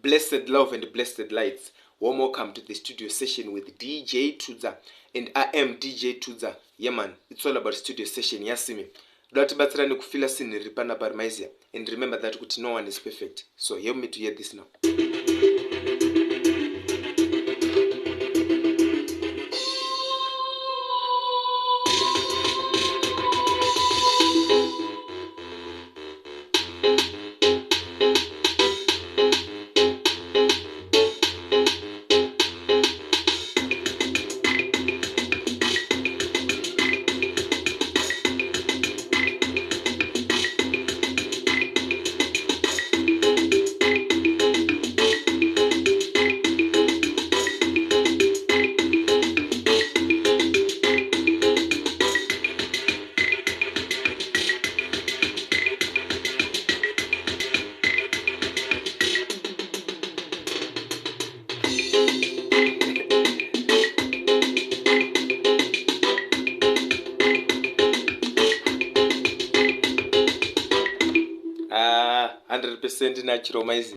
Blessed love and blessed lights. Warm welcome to the studio session with DJ Tudza. And I am DJ Tudza. Yeah man, it's all about studio session. Yasimi. Dwatibatsirani kufila sini ripana parmaizia. And remember that kuti no one is perfect. So help me to hear this now. Ah, 100% natural, amazing.